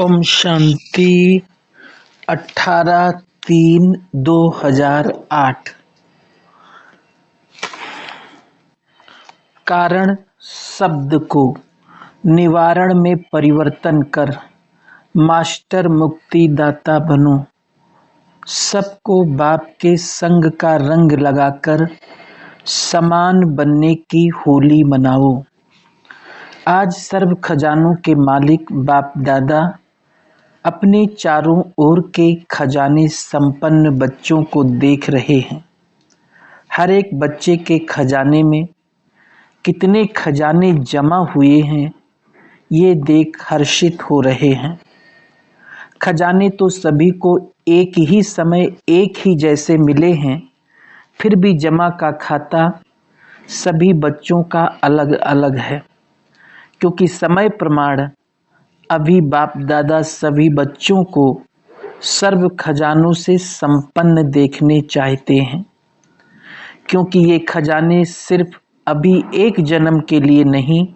ओम शांति। 18/3/2008। कारण शब्द को निवारण में परिवर्तन कर मास्टर मुक्ति दाता बनो। सबको बाप के संग का रंग लगाकर समान बनने की होली मनाओ। आज सर्व खजानों के मालिक बाप दादा अपने चारों ओर के खजाने संपन्न बच्चों को देख रहे हैं। हर एक बच्चे के खजाने में कितने खजाने जमा हुए हैं, ये देख हर्षित हो रहे हैं। खजाने तो सभी को एक ही समय एक ही जैसे मिले हैं, फिर भी जमा का खाता सभी बच्चों का अलग अलग है, क्योंकि समय प्रमाण अभी बाप दादा सभी बच्चों को सर्व खजानों से संपन्न देखने चाहते हैं, क्योंकि ये खजाने सिर्फ अभी एक जन्म के लिए नहीं,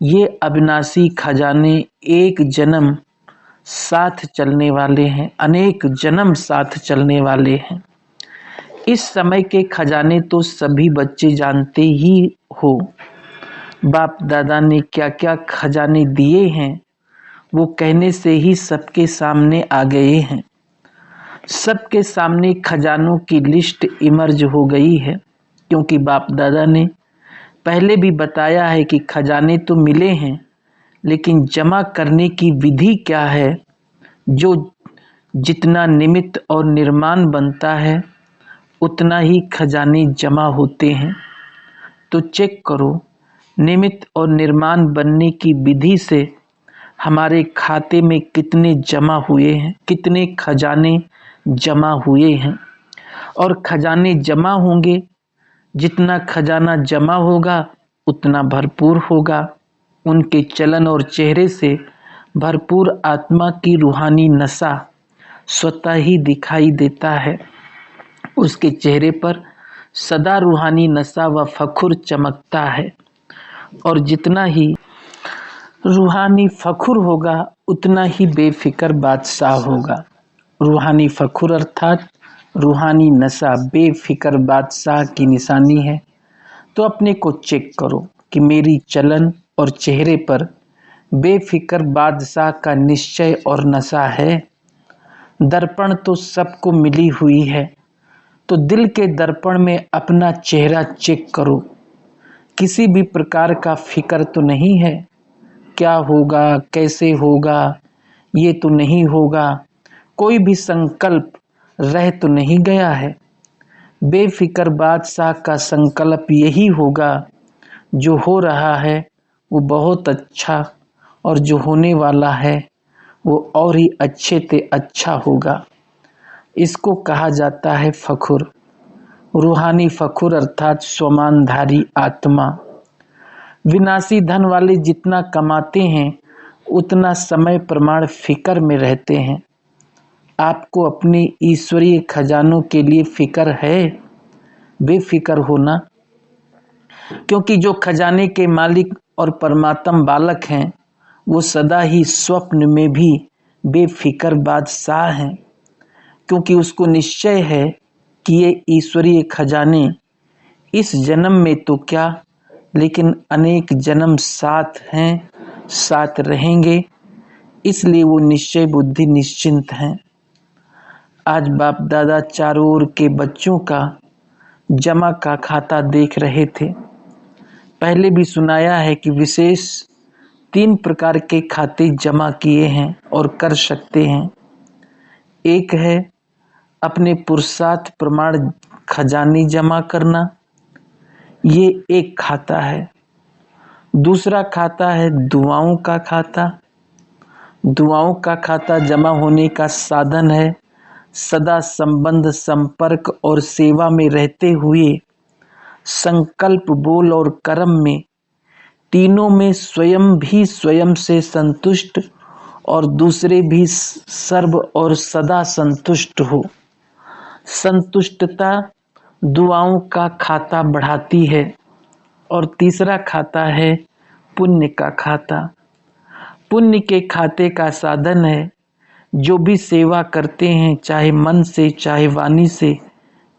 ये अविनाशी खजाने एक जन्म साथ चलने वाले हैं, अनेक जन्म साथ चलने वाले हैं। इस समय के खजाने तो सभी बच्चे जानते ही हो। बाप दादा ने क्या क्या खजाने दिए हैं, वो कहने से ही सबके सामने आ गए हैं। सबके सामने खजानों की लिस्ट इमर्ज हो गई है, क्योंकि बाप दादा ने पहले भी बताया है कि खजाने तो मिले हैं, लेकिन जमा करने की विधि क्या है। जो जितना निमित्त और निर्माण बनता है, उतना ही खजाने जमा होते हैं। तो चेक करो, निमित्त और निर्माण बनने की विधि से हमारे खाते में कितने जमा हुए हैं, कितने खजाने जमा हुए हैं। और खजाने जमा होंगे, जितना खजाना जमा होगा उतना भरपूर होगा। उनके चलन और चेहरे से भरपूर आत्मा की रूहानी नशा स्वतः ही दिखाई देता है। उसके चेहरे पर सदा रूहानी नशा व फखुर चमकता है, और जितना ही रूहानी फखुर होगा उतना ही बेफिक्र बादशाह होगा। रूहानी फखुर अर्थात रूहानी नशा बेफिक्र बादशाह की निशानी है। तो अपने को चेक करो कि मेरी चलन और चेहरे पर बेफिक्र बादशाह का निश्चय और नशा है। दर्पण तो सबको मिली हुई है, तो दिल के दर्पण में अपना चेहरा चेक करो। किसी भी प्रकार का फिक्र तो नहीं है, क्या होगा, कैसे होगा, ये तो नहीं होगा। कोई भी संकल्प रह तो नहीं गया है। बेफिक्र बादशाह का संकल्प यही होगा, जो हो रहा है वो बहुत अच्छा, और जो होने वाला है वो और ही अच्छे से अच्छा होगा। इसको कहा जाता है फखुर, रूहानी फखुर अर्थात स्वमानधारी आत्मा। विनाशी धन वाले जितना कमाते हैं, उतना समय प्रमाण फिक्र में रहते हैं। आपको अपने ईश्वरीय खजानों के लिए फिक्र है, बेफिक्र होना, क्योंकि जो खजाने के मालिक और परमात्म बालक हैं, वो सदा ही स्वप्न में भी बेफिक्र बादशाह हैं, क्योंकि उसको निश्चय है कि ये ईश्वरीय खजाने इस जन्म में तो क्या, लेकिन अनेक जन्म साथ हैं, साथ रहेंगे। इसलिए वो निश्चय बुद्धि निश्चिंत हैं। आज बाप दादा चारों ओर के बच्चों का जमा का खाता देख रहे थे। पहले भी सुनाया है कि विशेष 3 प्रकार के खाते जमा किए हैं और कर सकते हैं। एक है अपने पुरुषार्थ प्रमाण खजाने जमा करना, ये एक खाता है। दूसरा खाता है दुआओं का खाता। दुआओं का खाता जमा होने का साधन है सदा संबंध, संपर्क और सेवा में रहते हुए संकल्प, बोल और कर्म में, तीनों में स्वयं भी स्वयं से संतुष्ट और दूसरे भी सर्व और सदा संतुष्ट हो। संतुष्टता दुआओं का खाता बढ़ाती है। और तीसरा खाता है पुण्य का खाता। पुण्य के खाते का साधन है। जो भी सेवा करते हैं, चाहे मन से, चाहे वाणी से,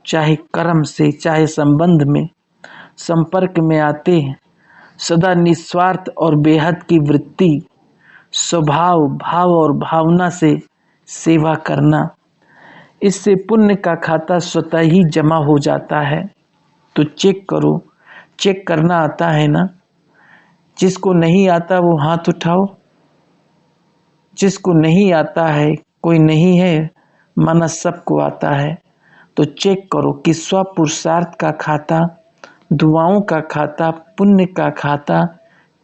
चाहे कर्म से, चाहे संबंध में, संपर्क में आते हैं, सदा निस्वार्थ और बेहद की वृत्ति, स्वभाव, भाव और भावना से सेवा करना, इससे पुण्य का खाता स्वतः ही जमा हो जाता है। तो चेक करो, चेक करना आता है ना? जिसको नहीं आता वो हाथ उठाओ। जिसको नहीं आता है, कोई नहीं है, माना सबको आता है। तो चेक करो कि स्व पुरुषार्थ का खाता, दुआओं का खाता, पुण्य का खाता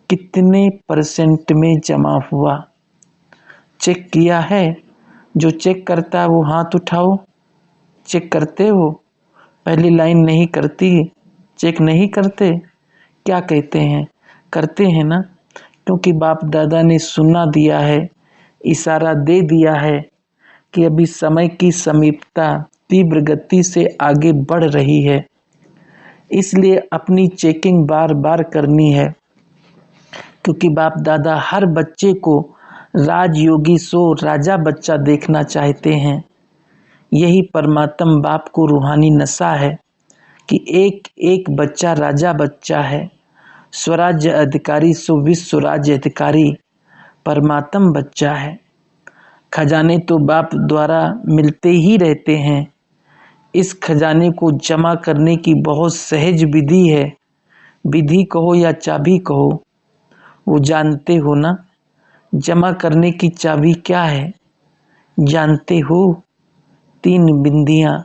कितने % में जमा हुआ। चेक किया है? जो चेक करता है वो हाथ उठाओ। चेक करते हो? पहली लाइन नहीं करती, चेक नहीं करते? क्या कहते हैं? करते हैं ना, क्योंकि बाप दादा ने सुना दिया है, इशारा दे दिया है कि अभी समय की समीपता तीव्र गति से आगे बढ़ रही है, इसलिए अपनी चेकिंग बार बार करनी है। क्योंकि बाप दादा हर बच्चे को राजयोगी सो राजा बच्चा देखना चाहते हैं। यही परमात्म बाप को रूहानी नशा है कि एक एक बच्चा राजा बच्चा है। स्वराज्य अधिकारी सो विश्व राज्य अधिकारी परमात्म बच्चा है। खजाने तो बाप द्वारा मिलते ही रहते हैं। इस खजाने को जमा करने की बहुत सहज विधि है। विधि कहो या चाबी कहो, वो जानते हो ना? जमा करने की चाबी क्या है जानते हो? 3 बिंदियां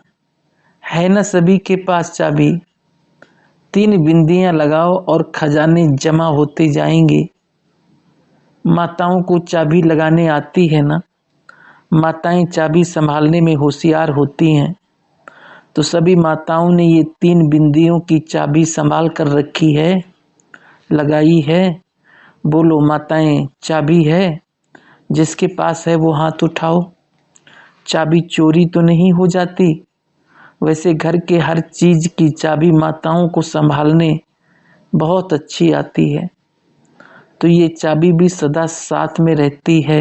है ना सभी के पास चाबी। 3 बिंदियां लगाओ और खजाने जमा होते जाएंगे। माताओं को चाबी लगाने आती है ना? माताएं चाबी संभालने में होशियार होती हैं। तो सभी माताओं ने ये 3 बिंदियों की चाबी संभाल कर रखी है, लगाई है। बोलो माताएं, चाबी है? जिसके पास है वो हाथ उठाओ। चाबी चोरी तो नहीं हो जाती? वैसे घर के हर चीज की चाबी माताओं को संभालने बहुत अच्छी आती है। तो ये चाबी भी सदा साथ में रहती है।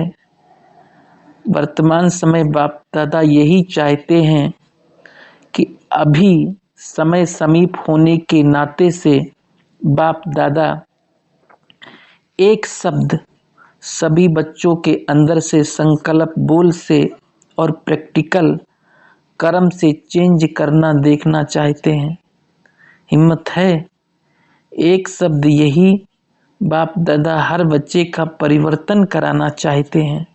वर्तमान समय बाप दादा यही चाहते हैं कि अभी समय समीप होने के नाते से बाप दादा एक शब्द सभी बच्चों के अंदर से संकल्प बोल से और प्रैक्टिकल कर्म से चेंज करना देखना चाहते हैं। हिम्मत है? एक शब्द यही बाप दादा हर बच्चे का परिवर्तन कराना चाहते हैं।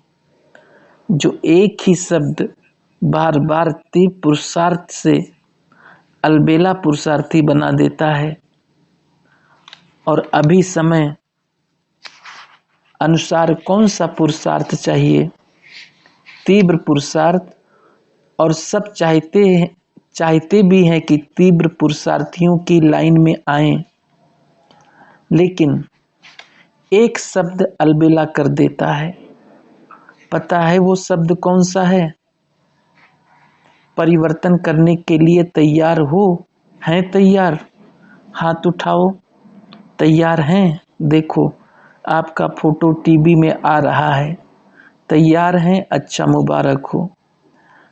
जो एक ही शब्द बार बार तीव्र पुरुषार्थ से अलबेला पुरुषार्थी बना देता है। और अभी समय अनुसार कौन सा पुरुषार्थ चाहिए? तीव्र पुरुषार्थ। और सब चाहते भी हैं कि तीव्र पुरुषार्थियों की लाइन में आएं, लेकिन एक शब्द अलबेला कर देता है। पता है वो शब्द कौन सा है? परिवर्तन करने के लिए तैयार हो? हैं तैयार? हाथ उठाओ। तैयार हैं? देखो आपका फोटो टीवी में आ रहा है। तैयार हैं? अच्छा, मुबारक हो।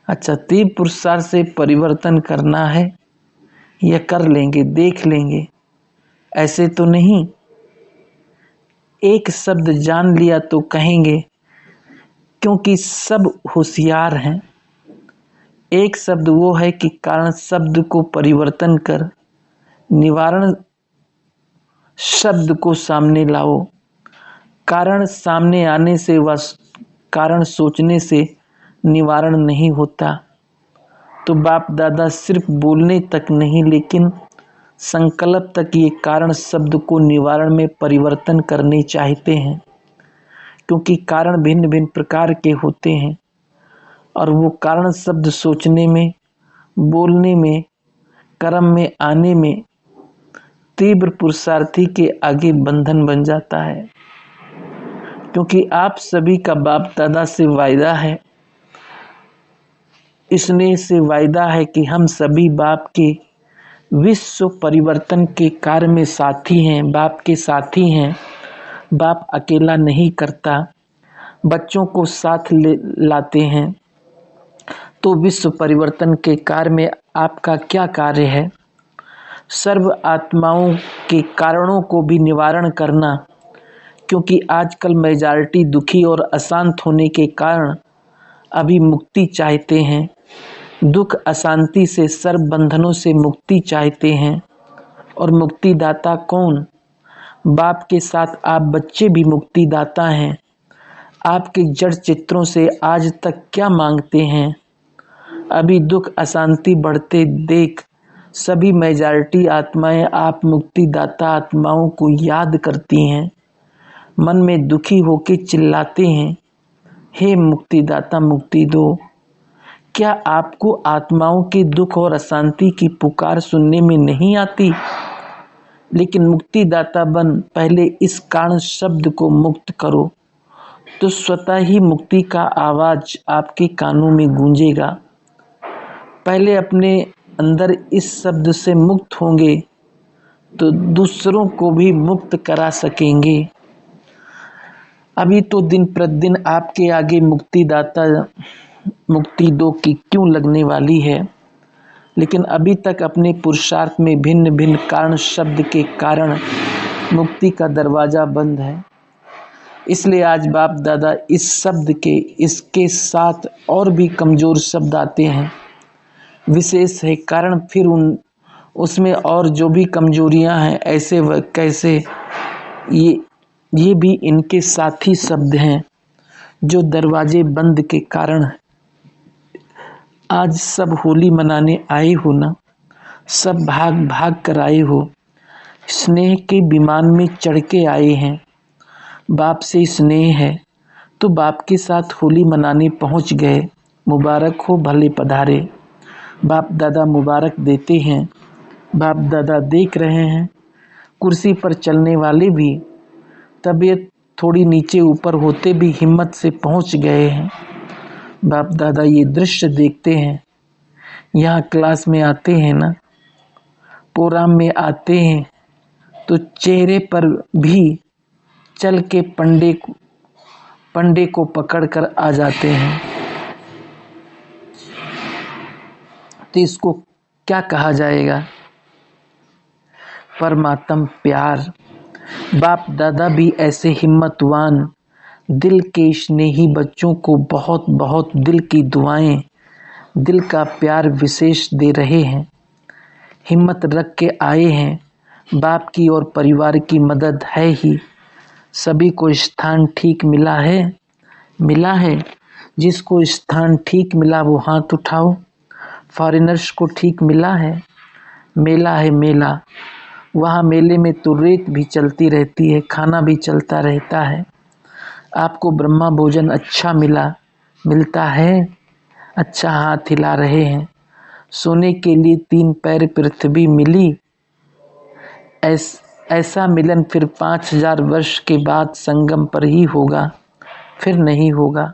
अच्छा, तीव्र पुरुषार्थ से परिवर्तन करना है या कर लेंगे, देख लेंगे? ऐसे तो नहीं। एक शब्द जान लिया तो कहेंगे, क्योंकि सब होशियार हैं। एक शब्द वो है कि कारण शब्द को परिवर्तन कर निवारण शब्द को सामने लाओ। कारण सामने आने से व कारण सोचने से निवारण नहीं होता। तो बाप दादा सिर्फ बोलने तक नहीं, लेकिन संकल्प तक ये कारण शब्द को निवारण में परिवर्तन करने चाहते हैं। क्योंकि कारण भिन्न भिन्न प्रकार के होते हैं और वो कारण शब्द सोचने में, बोलने में, कर्म में आने में तीव्र पुरुषार्थी के आगे बंधन बन जाता है। क्योंकि आप सभी का बाप दादा से वायदा है, इसने से वायदा है कि हम सभी बाप के विश्व परिवर्तन के कार्य में साथी हैं, बाप के साथी हैं। बाप अकेला नहीं करता, बच्चों को साथ ले लाते हैं। तो विश्व परिवर्तन के कार्य में आपका क्या कार्य है? सर्व आत्माओं के कारणों को भी निवारण करना, क्योंकि आजकल मेजॉरिटी दुखी और अशांत होने के कारण अभी मुक्ति चाहते हैं। दुख अशांति से, सर्व बंधनों से मुक्ति चाहते हैं। और मुक्तिदाता कौन? बाप के साथ आप बच्चे भी मुक्तिदाता हैं। आपके जड़ चित्रों से आज तक क्या मांगते हैं? अभी दुख अशांति बढ़ते देख सभी मेजॉरिटी आत्माएं आप मुक्तिदाता आत्माओं को याद करती हैं। मन में दुखी होकर चिल्लाते हैं, हे मुक्तिदाता मुक्ति दो। क्या आपको आत्माओं के दुख और अशांति की पुकार सुनने में नहीं आती? लेकिन मुक्तिदाता बन पहले इस कारण शब्द को मुक्त करो, तो स्वतः ही मुक्ति का आवाज आपके कानों में गूंजेगा। पहले अपने अंदर इस शब्द से मुक्त होंगे तो दूसरों को भी मुक्त करा सकेंगे। अभी तो दिन प्रतिदिन आपके आगे मुक्तिदाता मुक्ति दो की क्यों लगने वाली है, लेकिन अभी तक अपने पुरुषार्थ में भिन्न भिन्न कारण शब्द के कारण मुक्ति का दरवाजा बंद है। इसलिए आज बाप दादा इस शब्द के इसके साथ और भी कमजोर शब्द आते हैं, विशेष है कारण फिर उसमें और जो भी कमजोरियां हैं ऐसे व कैसे ये भी इनके साथी शब्द हैं जो दरवाजे बंद के कारण। आज सब होली मनाने आए हो ना, सब भाग भाग कर आए हो, स्नेह के विमान में चढ़ के आए हैं। बाप से स्नेह है तो बाप के साथ होली मनाने पहुंच गए। मुबारक हो, भले पधारे। बाप दादा मुबारक देते हैं। बाप दादा देख रहे हैं कुर्सी पर चलने वाले भी तबीयत थोड़ी नीचे ऊपर होते भी हिम्मत से पहुंच गए हैं। बाप दादा ये दृश्य देखते हैं। यहाँ क्लास में आते हैं ना, प्रोग्राम में आते हैं तो चेहरे पर भी चल के पंडे को पकड़ कर आ जाते हैं। तो इसको क्या कहा जाएगा? परमात्म प्यार। बाप दादा भी ऐसे हिम्मतवान दिल के स्नेही बच्चों को बहुत बहुत दिल की दुआएं, दिल का प्यार विशेष दे रहे हैं। हिम्मत रख के आए हैं। बाप की और परिवार की मदद है ही। सभी को स्थान ठीक मिला है, मिला है। जिसको स्थान ठीक मिला वो हाथ उठाओ। फॉरेनर्स को ठीक मिला है मेला। वहाँ मेले में तो रेत भी चलती रहती है, खाना भी चलता रहता है। आपको ब्रह्मा भोजन अच्छा मिलता है, अच्छा हाथ हिला रहे हैं। सोने के लिए 3 पैर पृथ्वी मिली। ऐसा मिलन फिर 5000 वर्ष के बाद संगम पर ही होगा, फिर नहीं होगा।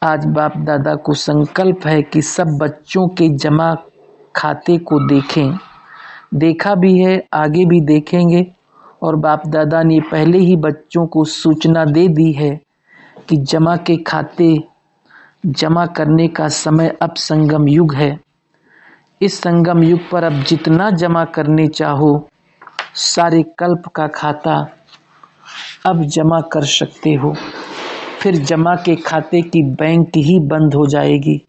आज बाप दादा को संकल्प है कि सब बच्चों के जमा खाते को देखें। देखा भी है, आगे भी देखेंगे। और बाप दादा ने पहले ही बच्चों को सूचना दे दी है कि जमा के खाते जमा करने का समय अब संगम युग है। इस संगम युग पर अब जितना जमा करने चाहो सारे कल्प का खाता अब जमा कर सकते हो। फिर जमा के खाते की बैंक ही बंद हो जाएगी,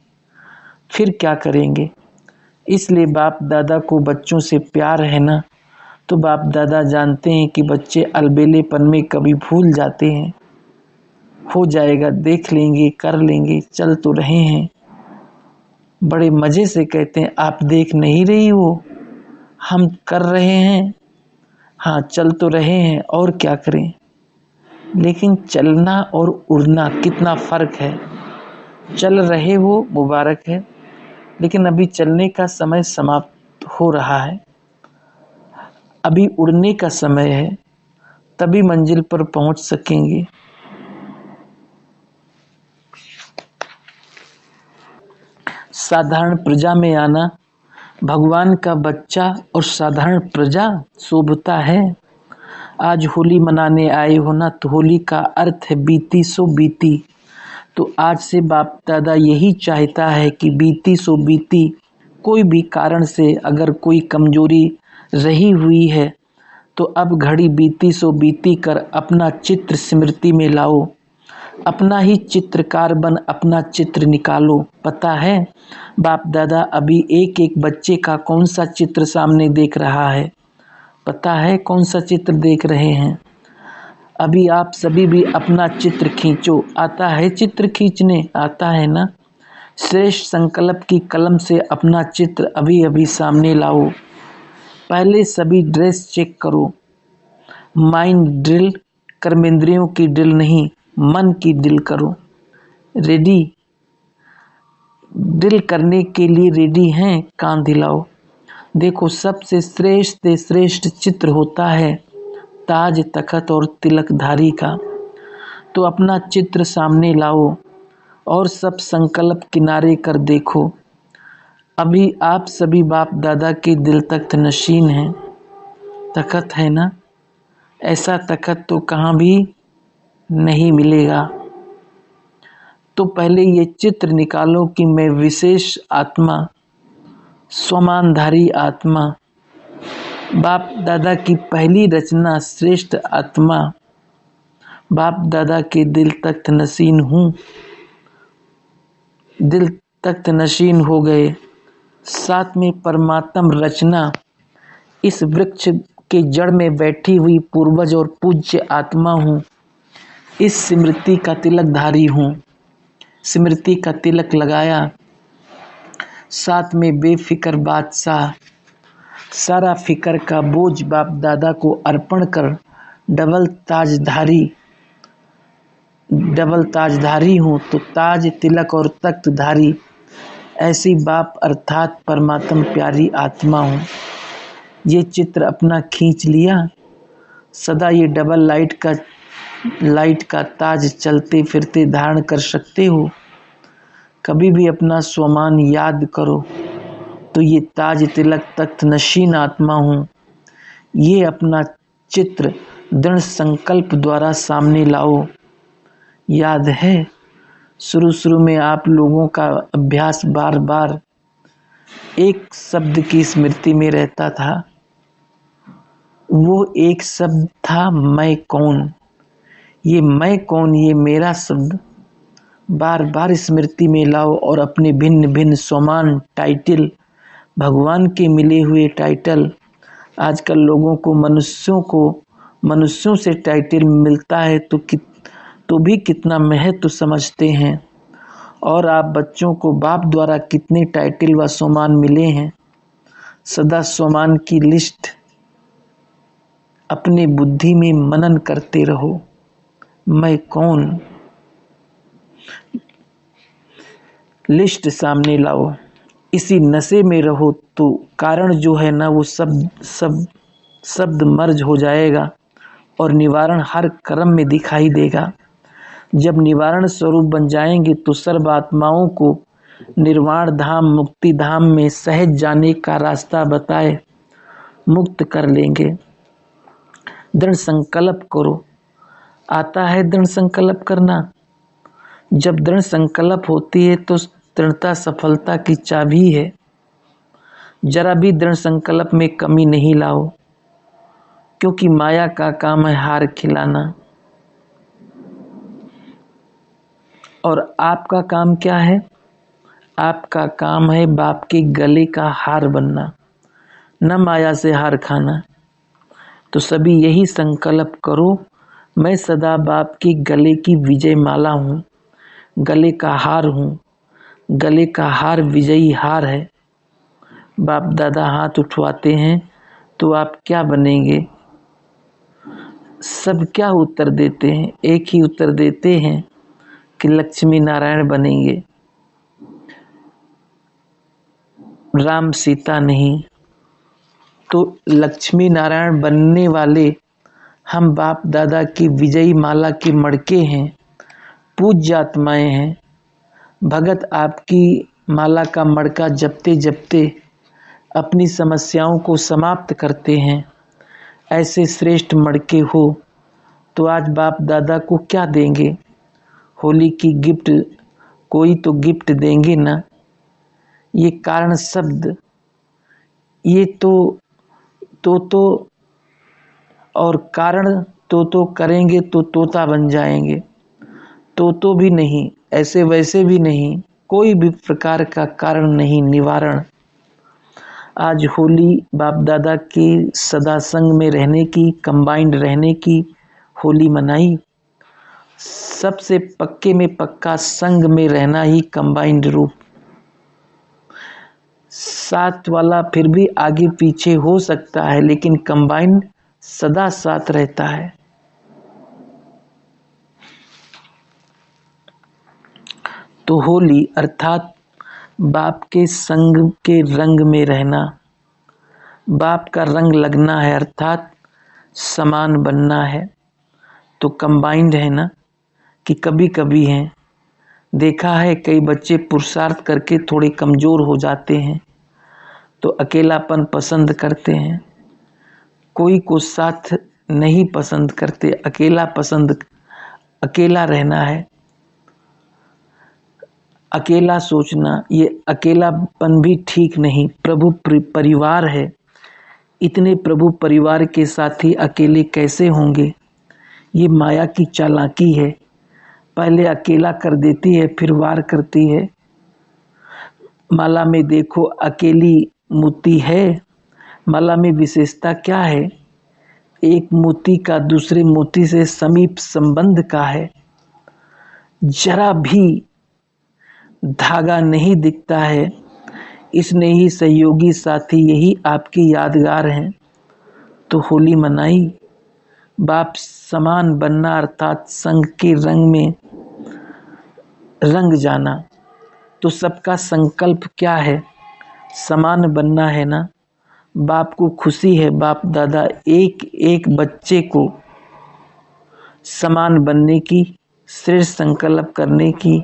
फिर क्या करेंगे? इसलिए बाप दादा को बच्चों से प्यार है ना, तो बाप दादा जानते हैं कि बच्चे अलबेलेपन में कभी भूल जाते हैं। हो जाएगा, देख लेंगे, कर लेंगे, चल तो रहे हैं। बड़े मज़े से कहते हैं आप देख नहीं रही हो, हम कर रहे हैं। हाँ, चल तो रहे हैं और क्या करें। लेकिन चलना और उड़ना कितना फ़र्क है। चल रहे हो मुबारक है, लेकिन अभी चलने का समय समाप्त हो रहा है। अभी उड़ने का समय है, तभी मंजिल पर पहुंच सकेंगे। साधारण प्रजा में आना भगवान का बच्चा और साधारण प्रजा शोभता है। आज होली मनाने आए हो ना, तो होली का अर्थ है बीती सो बीती। तो आज से बाप दादा यही चाहता है कि बीती सो बीती। कोई भी कारण से अगर कोई कमजोरी रही हुई है तो अब घड़ी बीती सो बीती कर अपना चित्र स्मृति में लाओ। अपना ही चित्रकार बन अपना चित्र निकालो। पता है बाप दादा अभी एक एक बच्चे का कौन सा चित्र सामने देख रहा है? पता है कौन सा चित्र देख रहे हैं? अभी आप सभी भी अपना चित्र खींचो। आता है चित्र खींचने? आता है ना? श्रेष्ठ संकल्प की कलम से अपना चित्र अभी अभी सामने लाओ। पहले सभी ड्रेस चेक करो। माइंड ड्रिल, कर्मेंद्रियों की ड्रिल नहीं, मन की ड्रिल करो। रेडी? ड्रिल करने के लिए रेडी हैं? कान दिलाओ। देखो सबसे श्रेष्ठ से श्रेष्ठ चित्र होता है ताज तखत और तिलकधारी का। तो अपना चित्र सामने लाओ और सब संकल्प किनारे कर देखो। अभी आप सभी बाप दादा के दिल तख्त नशीन हैं। तखत है ना? ऐसा तखत तो कहाँ भी नहीं मिलेगा। तो पहले ये चित्र निकालो कि मैं विशेष आत्मा, स्वमानधारी आत्मा, बाप दादा की पहली रचना श्रेष्ठ आत्मा, बाप दादा के दिल तख्त नशीन हूँ। दिल तख्त नशीन हो गए, साथ में परमात्म रचना, इस वृक्ष के जड़ में बैठी हुई पूर्वज और पूज्य आत्मा हूँ। इस स्मृति का तिलकधारी हूँ। स्मृति का तिलक लगाया, साथ में बेफिक्र बादशाह, सारा फिक्र का बोझ बाप दादा को अर्पण कर डबल ताजधारी हूँ। तो ताज, तिलक और तख्तधारी ऐसी बाप अर्थात परमात्म प्यारी आत्मा हूँ। ये चित्र अपना खींच लिया। सदा ये डबल लाइट का ताज चलते फिरते धारण कर सकते हो। कभी भी अपना स्वमान याद करो तो ये ताज, तिलक, तख्त नशीन आत्मा हूँ। ये अपना चित्र दृढ़ संकल्प द्वारा सामने लाओ। याद है शुरू में आप लोगों का अभ्यास बार बार एक शब्द की स्मृति में रहता था। वो एक शब्द था मैं कौन। ये मैं कौन, ये मेरा शब्द बार बार स्मृति में लाओ और अपने भिन्न भिन्न स्वमान टाइटल, भगवान के मिले हुए टाइटल। आजकल लोगों को मनुष्यों से टाइटल मिलता है तो भी कितना महत्व समझते हैं। और आप बच्चों को बाप द्वारा कितने टाइटल व सम्मान मिले हैं। सदा सम्मान की लिस्ट अपने बुद्धि में मनन करते रहो। मैं कौन, लिस्ट सामने लाओ। इसी नशे में रहो तो कारण जो है ना वो शब्द मर्ज हो जाएगा और निवारण हर कर्म में दिखाई देगा। जब निवारण स्वरूप बन जाएंगे तो सर्व आत्माओं को निर्वाण धाम, मुक्ति धाम में सहज जाने का रास्ता बताए मुक्त कर लेंगे। दृढ़ संकल्प करो। आता है दृढ़ संकल्प करना? जब दृढ़ संकल्प होती है तो दृढ़ता सफलता की चाबी है। जरा भी दृढ़ संकल्प में कमी नहीं लाओ, क्योंकि माया का काम है हार खिलाना। और आपका काम क्या है? आपका काम है बाप के गले का हार बनना, न माया से हार खाना। तो सभी यही संकल्प करो, मैं सदा बाप के गले की विजय माला हूँ, गले का हार हूँ। गले का हार विजयी हार है। बाप दादा हाथ उठवाते हैं तो आप क्या बनेंगे? सब क्या उत्तर देते हैं? एक ही उत्तर देते हैं कि लक्ष्मी नारायण बनेंगे, राम सीता नहीं। तो लक्ष्मी नारायण बनने वाले हम बाप दादा की विजयी माला के मड़के हैं, पूज्य आत्माएं हैं। भगत आपकी माला का मड़का जपते जपते अपनी समस्याओं को समाप्त करते हैं, ऐसे श्रेष्ठ मड़के हो तो आज बाप दादा को क्या देंगे? होली की गिफ्ट कोई तो गिफ्ट देंगे ना। ये कारण शब्द, ये तो और कारण तो करेंगे तो तोता बन जाएंगे। तो भी नहीं, ऐसे वैसे भी नहीं, कोई भी प्रकार का कारण नहीं, निवारण। आज होली बाप दादा के सदा संग में रहने की, कंबाइंड रहने की होली मनाई। सबसे पक्के में पक्का संग में रहना ही कंबाइंड रूप। साथ वाला फिर भी आगे पीछे हो सकता है, लेकिन कंबाइंड सदा साथ रहता है। तो होली अर्थात बाप के संग के रंग में रहना, बाप का रंग लगना है, अर्थात समान बनना है। तो कंबाइंड है ना, कि कभी कभी हैं, देखा है कई बच्चे पुरुषार्थ करके थोड़े कमज़ोर हो जाते हैं तो अकेलापन पसंद करते हैं, कोई को साथ नहीं पसंद करते, अकेला रहना है, अकेला सोचना। ये अकेलापन भी ठीक नहीं। प्रभु परिवार है, इतने प्रभु परिवार के साथी अकेले कैसे होंगे? ये माया की चालाकी है, पहले अकेला कर देती है फिर वार करती है। माला में देखो अकेली मोती है, माला में विशेषता क्या है? एक मोती का दूसरे मोती से समीप संबंध का है। जरा भी धागा नहीं दिखता है, इसने ही सहयोगी साथी यही आपकी यादगार हैं। तो होली मनाई, बाप समान बनना अर्थात संग के रंग में रंग जाना। तो सबका संकल्प क्या है? समान बनना है ना। बाप को खुशी है, बाप दादा एक एक बच्चे को समान बनने की, श्रेष्ठ संकल्प करने की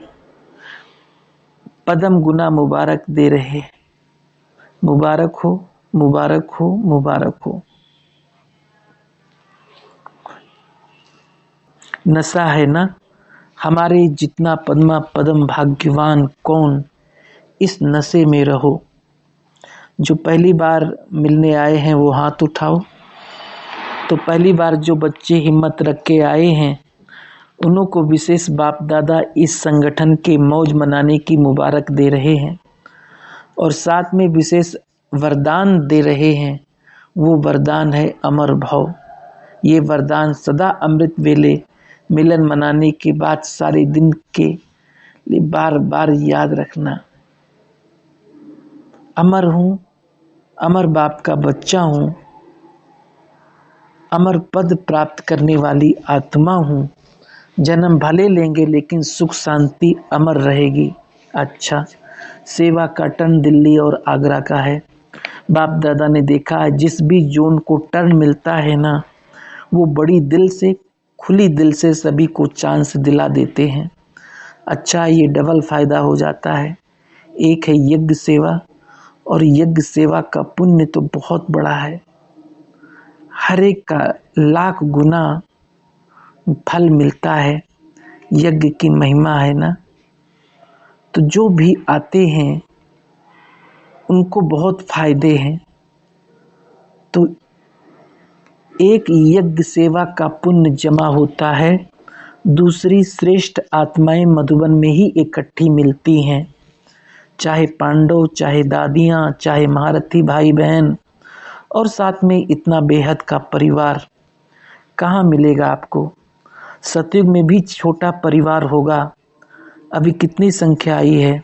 पदम गुना मुबारक दे रहे। मुबारक हो, मुबारक हो, मुबारक हो। नशा है ना, हमारे जितना पद्मा पदम भाग्यवान कौन, इस नशे में रहो। जो पहली बार मिलने आए हैं वो हाथ उठाओ। तो पहली बार जो बच्चे हिम्मत रख के आए हैं उन्हों को विशेष बाप दादा इस संगठन के मौज मनाने की मुबारक दे रहे हैं और साथ में विशेष वरदान दे रहे हैं। वो वरदान है अमर भाव। ये वरदान सदा अमृत वेले मिलन मनाने के बाद सारे दिन के लिए बार बार याद रखना। अमर हूँ, अमर बाप का बच्चा हूँ, अमर पद प्राप्त करने वाली आत्मा हूँ। जन्म भले लेंगे लेकिन सुख शांति अमर रहेगी। अच्छा, सेवा का टर्न दिल्ली और आगरा का है। बाप दादा ने देखा है जिस भी जोन को टर्न मिलता है ना, वो बड़ी दिल से, खुली दिल से सभी को चांस दिला देते हैं। अच्छा, ये डबल फायदा हो जाता है। एक है यज्ञ सेवा, और यज्ञ सेवा का पुण्य तो बहुत बड़ा है, हर एक का लाख गुना फल मिलता है। यज्ञ की महिमा है ना। तो जो भी आते हैं उनको बहुत फायदे हैं। तो एक यज्ञ सेवा का पुण्य जमा होता है, दूसरी श्रेष्ठ आत्माएं मधुबन में ही इकट्ठी मिलती हैं, चाहे पांडव, चाहे दादियाँ, चाहे महारथी भाई बहन, और साथ में इतना बेहद का परिवार कहाँ मिलेगा आपको? सतयुग में भी छोटा परिवार होगा। अभी कितनी संख्या आई है?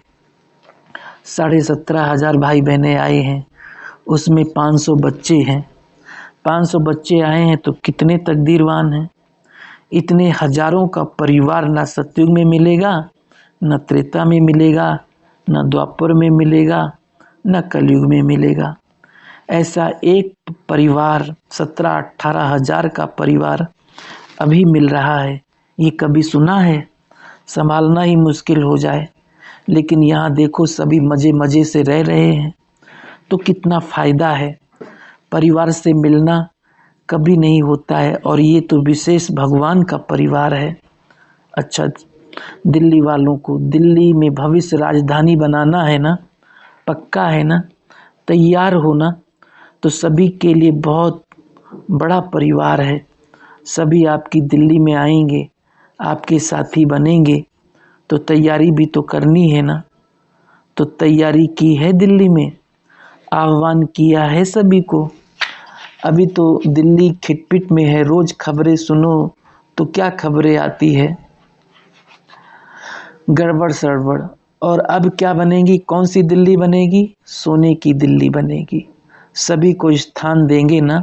17,500 भाई बहनें आए हैं, उसमें 500 बच्चे हैं। 500 बच्चे आए हैं तो कितने तकदीरवान हैं। इतने हजारों का परिवार ना सतयुग में मिलेगा, न त्रेता में मिलेगा, न द्वापर में मिलेगा, न कलयुग में मिलेगा। ऐसा एक परिवार 17-18 हजार का परिवार अभी मिल रहा है। ये कभी सुना है? संभालना ही मुश्किल हो जाए। लेकिन यहाँ देखो सभी मज़े मज़े से रह रहे हैं, तो कितना फ़ायदा है। परिवार से मिलना कभी नहीं होता है, और ये तो विशेष भगवान का परिवार है। अच्छा, दिल्ली वालों को दिल्ली में भविष्य राजधानी बनाना है ना, पक्का है ना, तैयार हो ना, तो सभी के लिए बहुत बड़ा परिवार है। सभी आपकी दिल्ली में आएंगे, आपके साथी बनेंगे, तो तैयारी भी तो करनी है ना। तो तैयारी की है दिल्ली में, आह्वान किया है सभी को। अभी तो दिल्ली खिटपिट में है, रोज खबरें सुनो तो क्या खबरें आती है, गड़बड़ सड़बड़। और अब क्या बनेगी, कौन सी दिल्ली बनेगी, सोने की दिल्ली बनेगी। सभी को स्थान देंगे ना,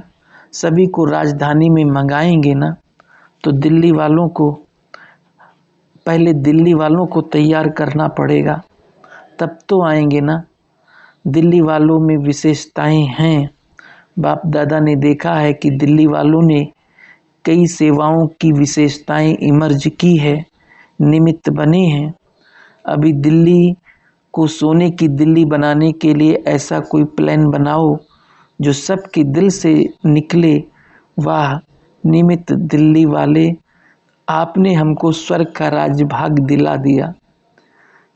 सभी को राजधानी में मंगाएंगे ना। तो दिल्ली वालों को पहले दिल्ली वालों को तैयार करना पड़ेगा, तब तो आएंगे ना। दिल्ली वालों में विशेषताएं हैं। बाप दादा ने देखा है कि दिल्ली वालों ने कई सेवाओं की विशेषताएं इमर्ज की है, निमित्त बने हैं। अभी दिल्ली को सोने की दिल्ली बनाने के लिए ऐसा कोई प्लान बनाओ जो सबके दिल से निकले। वाह निमित्त दिल्ली वाले, आपने हमको स्वर्ग का राजभाग दिला दिया,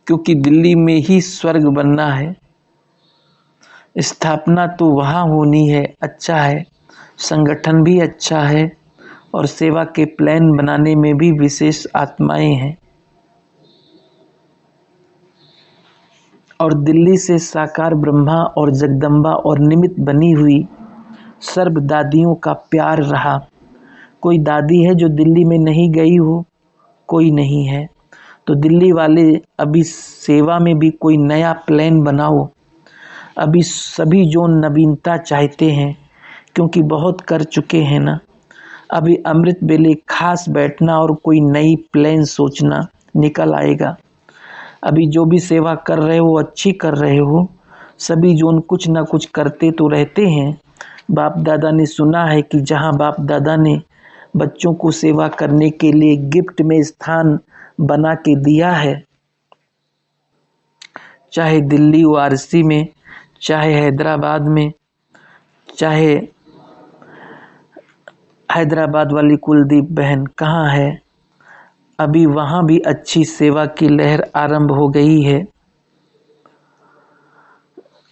क्योंकि दिल्ली में ही स्वर्ग बनना है। स्थापना तो वहाँ होनी है, अच्छा है, संगठन भी अच्छा है, और सेवा के प्लान बनाने में भी विशेष आत्माएं हैं। और दिल्ली से साकार ब्रह्मा और जगदम्बा और निमित्त बनी हुई सर्व दादियों का प्यार रहा। कोई दादी है जो दिल्ली में नहीं गई हो, कोई नहीं है। तो दिल्ली वाले अभी सेवा में भी कोई नया प्लान बनाओ। अभी सभी जो नवीनता चाहते हैं, क्योंकि बहुत कर चुके हैं ना। अभी अमृत वेले खास बैठना और कोई नई प्लान सोचना निकल आएगा। अभी जो भी सेवा कर रहे हो अच्छी कर रहे हो, सभी जो कुछ ना कुछ करते तो रहते हैं। बाप दादा ने सुना है कि जहाँ बाप दादा ने बच्चों को सेवा करने के लिए गिफ्ट में स्थान बना के दिया है, चाहे दिल्ली वाराणसी में, चाहे हैदराबाद में, चाहे हैदराबाद वाली कुलदीप बहन कहाँ है, अभी वहाँ भी अच्छी सेवा की लहर आरंभ हो गई है।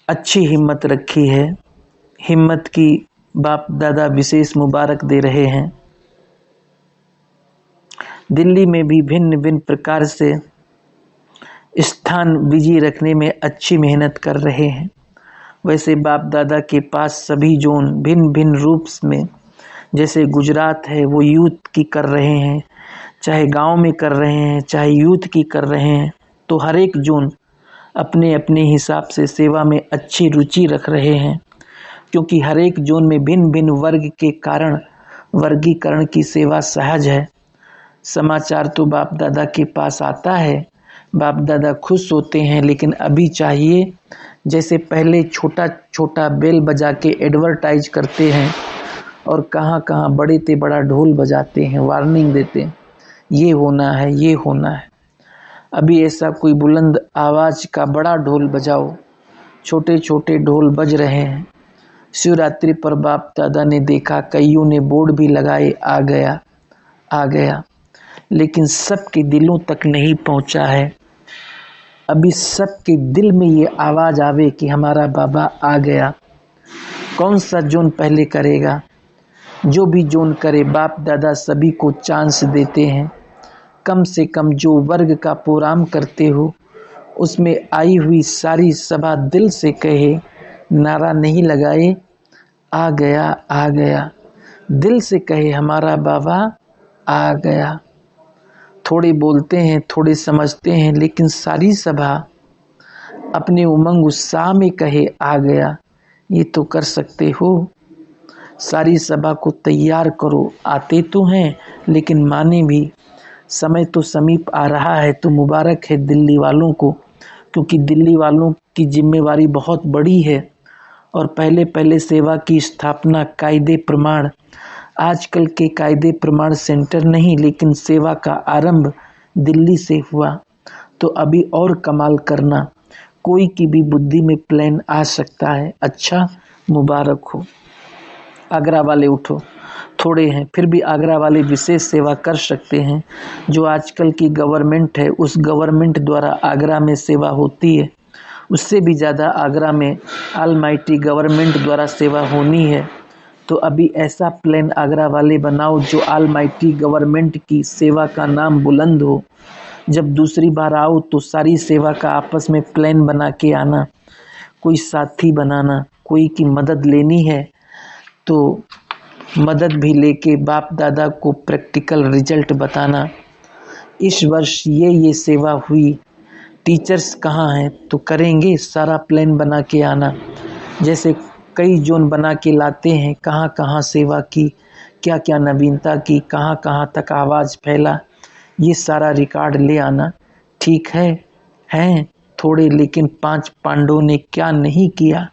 अच्छी हिम्मत रखी है, हिम्मत की बाप दादा विशेष मुबारक दे रहे हैं। दिल्ली में भी भिन्न भिन्न प्रकार से स्थान बिजी रखने में अच्छी मेहनत कर रहे हैं। वैसे बाप दादा के पास सभी जोन भिन्न भिन्न रूप में, जैसे गुजरात है वो यूथ की कर रहे हैं, चाहे गांव में कर रहे हैं, चाहे यूथ की कर रहे हैं। तो हर एक जोन अपने अपने हिसाब से सेवा में अच्छी रुचि रख रहे हैं, क्योंकि हर एक जोन में भिन्न भिन्न वर्ग के कारण वर्गीकरण की सेवा सहज है। समाचार तो बाप दादा के पास आता है, बाप दादा खुश होते हैं, लेकिन अभी चाहिए जैसे पहले छोटा छोटा बेल बजा के एडवर्टाइज करते हैं और कहाँ कहाँ बड़े ते बड़ा ढोल बजाते हैं, वार्निंग देते हैं, ये होना है, ये होना है। अभी ऐसा कोई बुलंद आवाज़ का बड़ा ढोल बजाओ, छोटे छोटे ढोल बज रहे हैं। शिवरात्रि पर बाप दादा ने देखा कईयों ने बोर्ड भी लगाए, आ गया आ गया, लेकिन सबके दिलों तक नहीं पहुंचा है। अभी सबके दिल में ये आवाज़ आवे कि हमारा बाबा आ गया। कौन सा जोन पहले करेगा? जो भी जोन करे, बाप दादा सभी को चांस देते हैं। कम से कम जो वर्ग का प्रोग्राम करते हो उसमें आई हुई सारी सभा दिल से कहे, नारा नहीं लगाए, आ गया आ गया। दिल से कहे हमारा बाबा आ गया। थोड़े बोलते हैं, थोड़े समझते हैं, लेकिन सारी सभा अपने उमंग उत्साह में कहे आ गया। ये तो कर सकते हो। सारी सभा को तैयार करो। आते तो हैं लेकिन माने भी। समय तो समीप आ रहा है, तो मुबारक है दिल्ली वालों को, क्योंकि दिल्ली वालों की जिम्मेवारी बहुत बड़ी है। और पहले पहले सेवा की स्थापना, कायदे प्रमाण, आजकल के कायदे प्रमाण सेंटर नहीं, लेकिन सेवा का आरंभ दिल्ली से हुआ। तो अभी और कमाल करना, कोई की भी बुद्धि में प्लान आ सकता है। अच्छा, मुबारक हो। आगरा वाले उठो, थोड़े हैं फिर भी आगरा वाले विशेष सेवा कर सकते हैं। जो आजकल की गवर्नमेंट है उस गवर्नमेंट द्वारा आगरा में सेवा होती है, उससे भी ज़्यादा आगरा में ऑलमाइटी गवर्नमेंट द्वारा सेवा होनी है। तो अभी ऐसा प्लान आगरा वाले बनाओ जो ऑलमाइटी गवर्नमेंट की सेवा का नाम बुलंद हो। जब दूसरी बार आओ तो सारी सेवा का आपस में प्लान बना के आना, कोई साथी बनाना, कोई की मदद लेनी है तो मदद भी लेके बाप दादा को प्रैक्टिकल रिजल्ट बताना। इस वर्ष ये सेवा हुई, टीचर्स कहाँ हैं तो करेंगे, सारा प्लान बना के आना। जैसे कई जोन बना के लाते हैं, कहाँ कहाँ सेवा की, क्या क्या नवीनता की, कहाँ कहाँ तक आवाज़ फैला, ये सारा रिकॉर्ड ले आना। ठीक है, हैं थोड़े लेकिन 5 पांडवों ने क्या नहीं किया,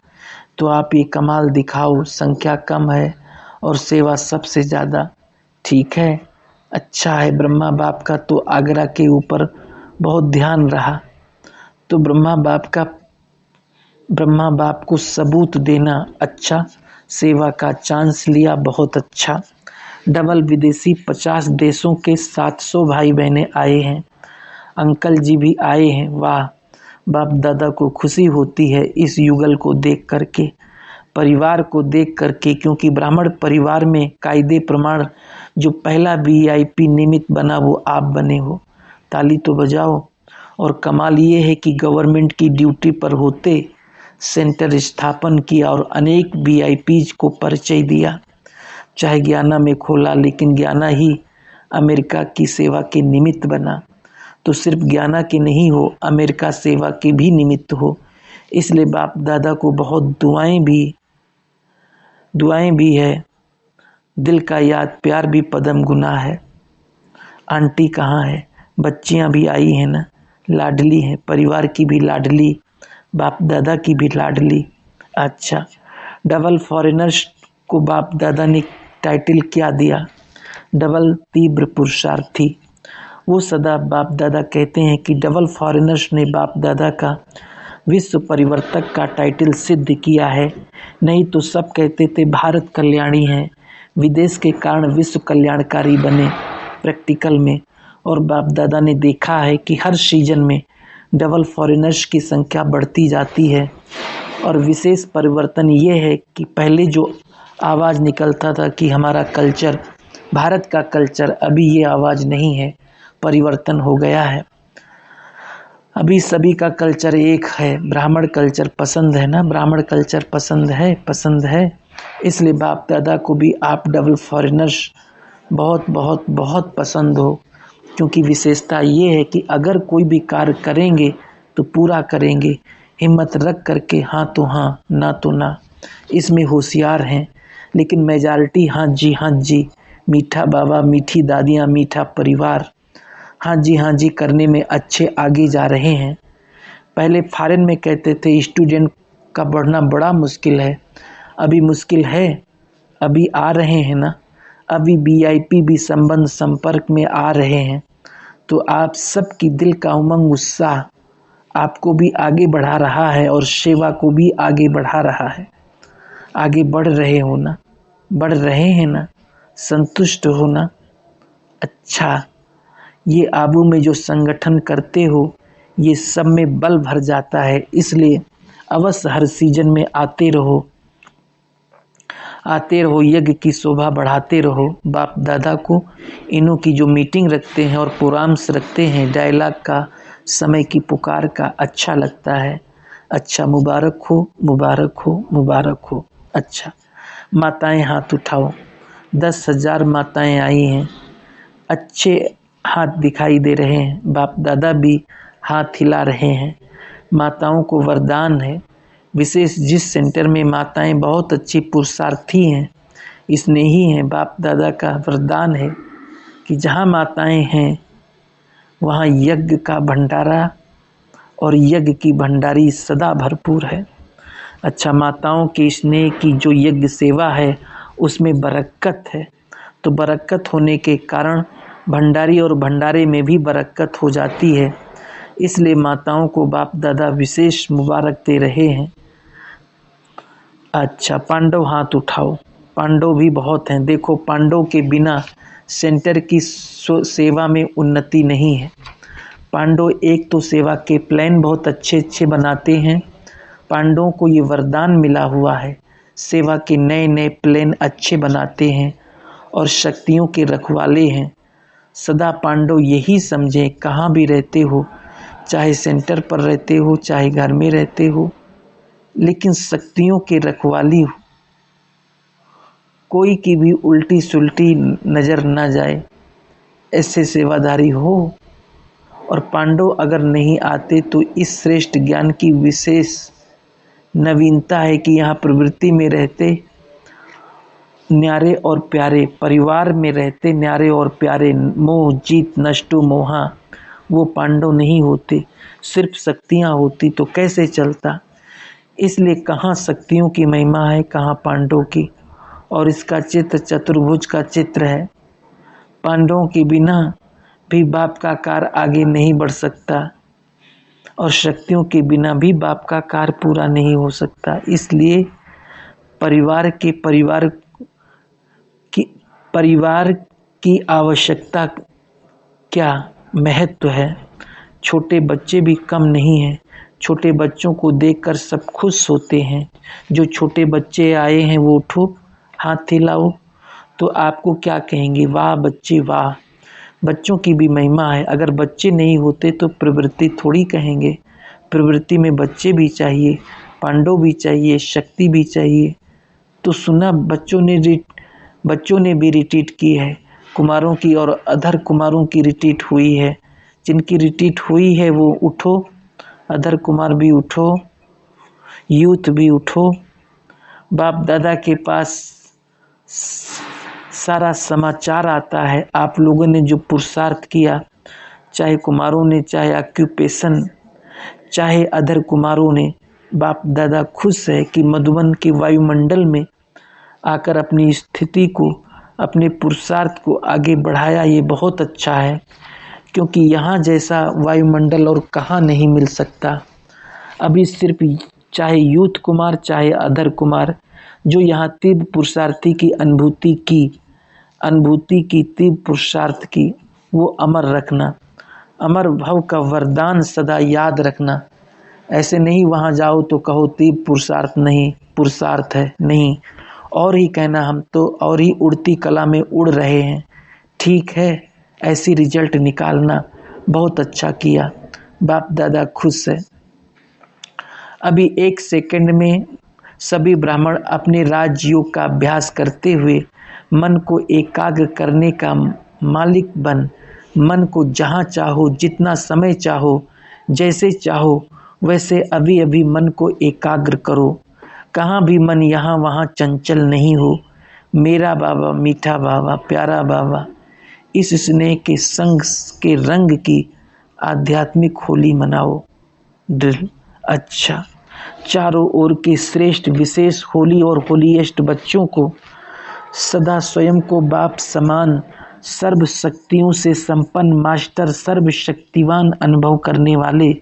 तो आप ये कमाल दिखाओ। संख्या कम है और सेवा सबसे ज़्यादा। ठीक है, अच्छा है। ब्रह्मा बाप का तो आगरा के ऊपर बहुत ध्यान रहा, तो ब्रह्मा बाप को सबूत देना अच्छा। सेवा का चांस लिया, बहुत अच्छा। डबल विदेशी 50 देशों के 700 भाई बहनें आए हैं, अंकल जी भी आए हैं। वाह, बाप दादा को खुशी होती है इस युगल को देख करके, परिवार को देख करके, क्योंकि ब्राह्मण परिवार में कायदे प्रमाण जो पहला VIP निमित्त बना वो आप बने हो। ताली तो बजाओ। और कमाल ये है कि गवर्नमेंट की ड्यूटी पर होते सेंटर स्थापन किया और अनेक VIPs को परिचय दिया। चाहे ज्ञाना में खोला, लेकिन ज्ञाना ही अमेरिका की सेवा के निमित्त बना। तो सिर्फ ज्ञाना के नहीं हो, अमेरिका सेवा के भी निमित्त हो। इसलिए बाप दादा को बहुत दुआएं भी है। दिल का याद प्यार भी पदम गुना है। आंटी कहाँ है? बच्चियां भी आई हैं ना, लाडली हैं, परिवार की भी लाडली, बाप दादा की भी लाडली। अच्छा, डबल फॉरेनर्स को बाप दादा ने टाइटल क्या दिया? डबल तीव्र पुरुषार्थी। वो सदा बाप दादा कहते हैं कि डबल फॉरेनर्स ने बाप दादा का विश्व परिवर्तक का टाइटल सिद्ध किया है। नहीं तो सब कहते थे भारत कल्याणी है, विदेश के कारण विश्व कल्याणकारी बने प्रैक्टिकल में। और बाप दादा ने देखा है कि हर सीजन में डबल फॉरेनर्स की संख्या बढ़ती जाती है। और विशेष परिवर्तन ये है कि पहले जो आवाज़ निकलता था कि हमारा कल्चर, भारत का कल्चर, अभी ये आवाज़ नहीं है, परिवर्तन हो गया है। अभी सभी का कल्चर एक है। ब्राह्मण कल्चर पसंद है ना, ब्राह्मण कल्चर पसंद है। इसलिए बाप दादा को भी आप डबल फॉरेनर्स बहुत बहुत बहुत पसंद हो, क्योंकि विशेषता ये है कि अगर कोई भी कार्य करेंगे तो पूरा करेंगे, हिम्मत रख करके, हाँ तो हाँ, ना तो ना, इसमें होशियार हैं। लेकिन मेजॉरिटी हाँ जी, मीठा बाबा, मीठी दादियाँ, मीठा परिवार, हाँ जी करने में अच्छे आगे जा रहे हैं। पहले फॉरेन में कहते थे स्टूडेंट का बढ़ना बड़ा मुश्किल है, अभी मुश्किल है, अभी आ रहे हैं ना, अभी VIP भी संबंध संपर्क में आ रहे हैं। तो आप सबकी दिल का उमंग उत्साह आपको भी आगे बढ़ा रहा है और सेवा को भी आगे बढ़ा रहा है। आगे बढ़ रहे हो ना, बढ़ रहे हैं ना, संतुष्ट हो ना। अच्छा, ये आबू में जो संगठन करते हो ये सब में बल भर जाता है, इसलिए अवश्य हर सीजन में आते रहो, यज्ञ की शोभा बढ़ाते रहो। बाप दादा को इन्हों की जो मीटिंग रखते हैं और प्रोग्राम्स रखते हैं, डायलॉग का, समय की पुकार का, अच्छा लगता है। अच्छा, मुबारक हो। अच्छा, माताएं हाथ उठाओ। 10,000 माताएं आई हैं, अच्छे हाथ दिखाई दे रहे हैं। बाप दादा भी हाथ हिला रहे हैं। माताओं को वरदान है, विशेष जिस सेंटर में माताएं बहुत अच्छी पुरुषार्थी हैं, स्नेही हैं, बाप दादा का वरदान है कि जहाँ माताएं हैं वहाँ यज्ञ का भंडारा और यज्ञ की भंडारी सदा भरपूर है। अच्छा, माताओं के स्नेह की जो यज्ञ सेवा है उसमें बरकत है, तो बरकत होने के कारण भंडारी और भंडारे में भी बरकत हो जाती है। इसलिए माताओं को बाप दादा विशेष मुबारक दे रहे हैं। अच्छा, पांडव हाथ उठाओ। पांडव भी बहुत हैं। देखो, पांडव के बिना सेंटर की सेवा में उन्नति नहीं है। पांडव एक तो सेवा के प्लान बहुत अच्छे अच्छे बनाते हैं। पांडवों को ये वरदान मिला हुआ है, सेवा के नए नए प्लान अच्छे बनाते हैं और शक्तियों के रखवाले हैं। सदा पांडव यही समझें, कहाँ भी रहते हो, चाहे सेंटर पर रहते हो चाहे घर में रहते हो, लेकिन शक्तियों के रखवाली हो, कोई की भी उल्टी सुल्टी नज़र ना जाए, ऐसे सेवाधारी हो। और पांडव अगर नहीं आते तो इस श्रेष्ठ ज्ञान की विशेष नवीनता है कि यहाँ प्रवृत्ति में रहते न्यारे और प्यारे, परिवार में रहते न्यारे और प्यारे, मोह जीत नष्टो मोहा, वो पांडव नहीं होते। सिर्फ शक्तियाँ होती तो कैसे चलता। इसलिए कहाँ शक्तियों की महिमा है, कहाँ पांडवों की। और इसका चित्र चतुर्भुज का चित्र है। पांडवों के बिना भी बाप का कार्य आगे नहीं बढ़ सकता और शक्तियों के बिना भी बाप का कार्य पूरा नहीं हो सकता। इसलिए परिवार की आवश्यकता क्या महत्व है। छोटे बच्चे भी कम नहीं हैं। छोटे बच्चों को देखकर सब खुश होते हैं। जो छोटे बच्चे आए हैं वो उठो, हाथ हिलाओ, तो आपको क्या कहेंगे, वाह बच्चे वाह। बच्चों की भी महिमा है। अगर बच्चे नहीं होते तो प्रवृत्ति थोड़ी कहेंगे। प्रवृत्ति में बच्चे भी चाहिए, पांडव भी चाहिए, शक्ति भी चाहिए। तो सुना, बच्चों ने भी रिट्रीट की है। कुमारों की और अधर कुमारों की रिट्रीट हुई है। जिनकी रिट्रीट हुई है वो उठो, अधर कुमार भी उठो, यूथ भी उठो। बाप दादा के पास सारा समाचार आता है। आप लोगों ने जो पुरुषार्थ किया, चाहे कुमारों ने, चाहे ऑक्यूपेशन, चाहे अधर कुमारों ने, बाप दादा खुश है कि मधुबन के वायुमंडल में आकर अपनी स्थिति को, अपने पुरुषार्थ को आगे बढ़ाया। ये बहुत अच्छा है, क्योंकि यहाँ जैसा वायुमंडल और कहाँ नहीं मिल सकता। अभी सिर्फ चाहे यूथ कुमार चाहे अधर कुमार, जो यहाँ तीव्र पुरुषार्थी की अनुभूति की तीव्र पुरुषार्थ की, वो अमर रखना, अमर भव का वरदान सदा याद रखना। ऐसे नहीं वहाँ जाओ तो कहो तीव्र पुरुषार्थ नहीं, पुरुषार्थ है नहीं, और ही कहना हम तो और ही उड़ती कला में उड़ रहे हैं। ठीक है, ऐसी रिजल्ट निकालना, बहुत अच्छा किया, बाप दादा खुश है। अभी 1 सेकंड में सभी ब्राह्मण अपने राजयोग का अभ्यास करते हुए मन को एकाग्र करने का मालिक बन, मन को जहाँ चाहो, जितना समय चाहो, जैसे चाहो वैसे अभी अभी मन को एकाग्र करो। कहाँ भी मन यहाँ वहाँ चंचल नहीं हो। मेरा बाबा, मीठा बाबा, प्यारा बाबा, इस स्नेह के संग के रंग की आध्यात्मिक होली मनाओ। दिल अच्छा, चारों ओर के श्रेष्ठ विशेष होली और होलीएस्ट बच्चों को सदा स्वयं को बाप समान, सर्व शक्तियों से संपन्न मास्टर, सर्वशक्तिवान अनुभव करने वाले,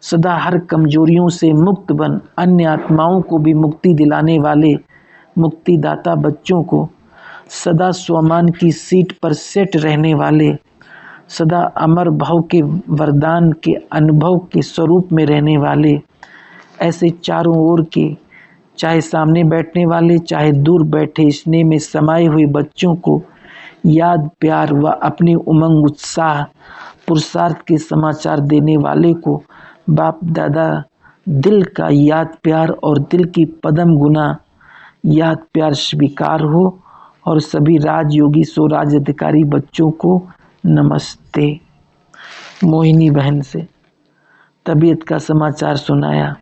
सदा हर कमजोरियों से मुक्त बन अन्य आत्माओं को भी मुक्ति दिलाने वाले मुक्तिदाता बच्चों को, सदा स्वमान की सीट पर सेट रहने वाले, सदा अमर भाव के वरदान के अनुभव के स्वरूप में रहने वाले, ऐसे चारों ओर के, चाहे सामने बैठने वाले चाहे दूर बैठे स्नेह में समाये हुए बच्चों को याद, प्यार व अपने उमंग, उत्साह, पुरुषार्थ के समाचार देने वाले को बाप दादा दिल का याद प्यार और दिल की पदम गुना याद प्यार स्वीकार हो। और सभी राजयोगी स्वराज अधिकारी बच्चों को नमस्ते। मोहिनी बहन से तबीयत का समाचार सुनाया,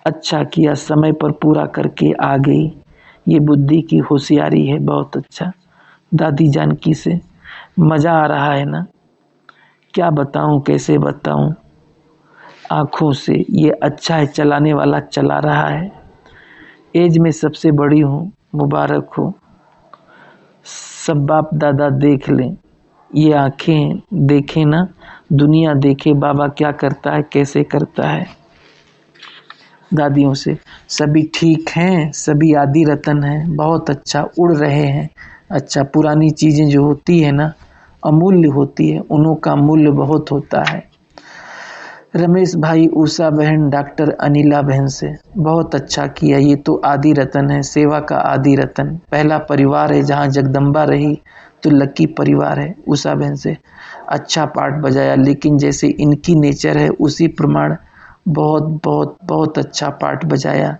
अच्छा किया, समय पर पूरा करके आ गई। ये बुद्धि की होशियारी है, बहुत अच्छा। दादी जानकी से मज़ा आ रहा है ना, क्या बताऊं, कैसे बताऊं, आँखों से। ये अच्छा है, चलाने वाला चला रहा है। एज में सबसे बड़ी हूँ, मुबारक हो। सब बाप दादा देख लें, ये आँखें देखें ना, दुनिया देखे बाबा क्या करता है, कैसे करता है। दादियों से, सभी ठीक हैं, सभी आदि रतन हैं, बहुत अच्छा उड़ रहे हैं। अच्छा, पुरानी चीज़ें जो होती है ना, अमूल्य होती है, उन्हों का मूल्य बहुत होता है। रमेश भाई, उषा बहन, डॉक्टर अनिला बहन से, बहुत अच्छा किया, ये तो आदि रतन है, सेवा का आदि रतन। पहला परिवार है जहाँ जगदम्बा रही तो लकी परिवार है। उषा बहन से, अच्छा पाठ बजाया, लेकिन जैसे इनकी नेचर है उसी प्रमाण बहुत बहुत बहुत अच्छा पाठ बजाया,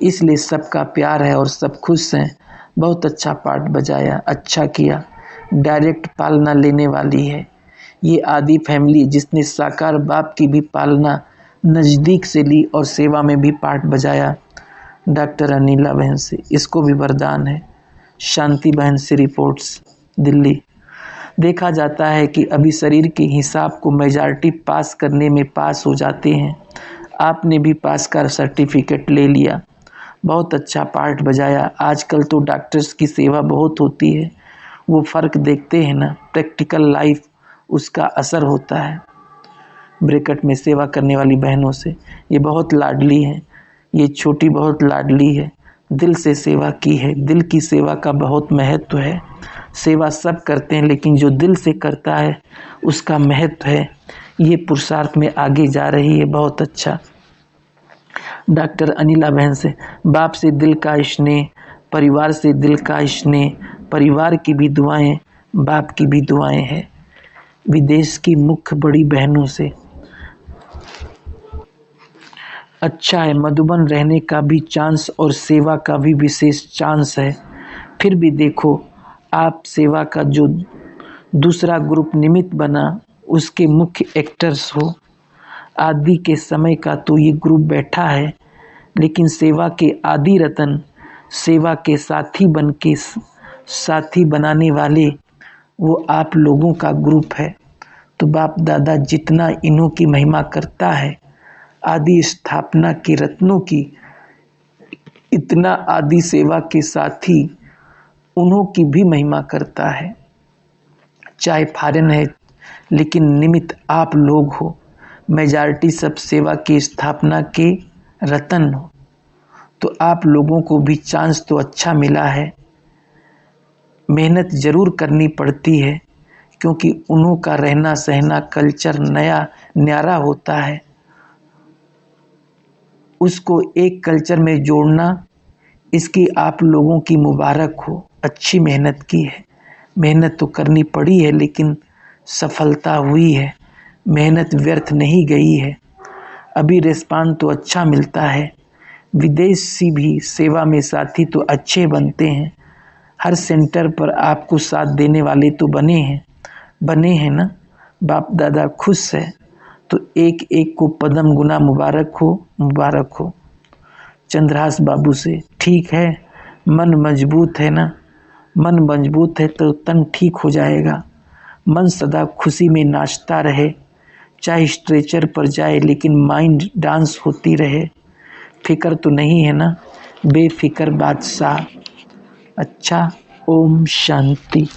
इसलिए सबका प्यार है और सब खुश हैं। बहुत अच्छा पाठ बजाया, अच्छा किया, डायरेक्ट पालना लेने वाली है ये आदि फैमिली, जिसने साकार बाप की भी पालना नज़दीक से ली और सेवा में भी पाठ बजाया। डॉक्टर अनिला बहन से, इसको भी वरदान है। शांति बहन से रिपोर्ट्स, दिल्ली। देखा जाता है कि अभी शरीर के हिसाब को मेजॉरिटी पास करने में पास हो जाते हैं। आपने भी पास का सर्टिफिकेट ले लिया, बहुत अच्छा पाठ बजाया। आजकल तो डॉक्टर्स की सेवा बहुत होती है, वो फ़र्क देखते हैं ना, प्रैक्टिकल लाइफ उसका असर होता है। ब्रैकेट में सेवा करने वाली बहनों से, ये बहुत लाडली है, ये छोटी बहुत लाडली है, दिल से सेवा की है। दिल की सेवा का बहुत महत्व है। सेवा सब करते हैं, लेकिन जो दिल से करता है उसका महत्व है। ये पुरुषार्थ में आगे जा रही है, बहुत अच्छा। डॉक्टर अनिला बहन से, बाप से दिल का स्नेह, परिवार से दिल का स्नेह, परिवार की भी दुआएं, बाप की भी दुआएं हैं। विदेश की मुख्य बड़ी बहनों से, अच्छा है, मधुबन रहने का भी चांस और सेवा का भी विशेष चांस है। फिर भी देखो, आप सेवा का जो दूसरा ग्रुप निमित्त बना उसके मुख्य एक्टर्स हो। आदि के समय का तो ये ग्रुप बैठा है, लेकिन सेवा के आदि रतन, सेवा के साथी बन के साथी बनाने वाले वो आप लोगों का ग्रुप है। तो बाप दादा जितना इन्हों की महिमा करता है, आदि स्थापना के रत्नों की, इतना आदि सेवा के साथी उन्हों की भी महिमा करता है। चाहे फॉरेन है, लेकिन निमित्त आप लोग हो। मेजॉरिटी सब सेवा की स्थापना के रतन हो, तो आप लोगों को भी चांस तो अच्छा मिला है। मेहनत जरूर करनी पड़ती है, क्योंकि उन्हों का रहना सहना कल्चर नया न्यारा होता है। उसको एक कल्चर में जोड़ना, इसकी आप लोगों की मुबारक हो। अच्छी मेहनत की है, मेहनत तो करनी पड़ी है, लेकिन सफलता हुई है, मेहनत व्यर्थ नहीं गई है। अभी रिस्पांस तो अच्छा मिलता है। विदेशी भी सेवा में साथी तो अच्छे बनते हैं। हर सेंटर पर आपको साथ देने वाले तो बने हैं ना। बाप दादा खुश है, तो एक एक को पदम गुना मुबारक हो, मुबारक हो। चंद्रहास बाबू से, ठीक है, मन मजबूत है ना, मन मजबूत है तो तन ठीक हो जाएगा। मन सदा खुशी में नाचता रहे, चाहे स्ट्रेचर पर जाए, लेकिन माइंड डांस होती रहे। फिक्र तो नहीं है ना, बेफिक्र बादशाह। अच्छा, ओम शांति।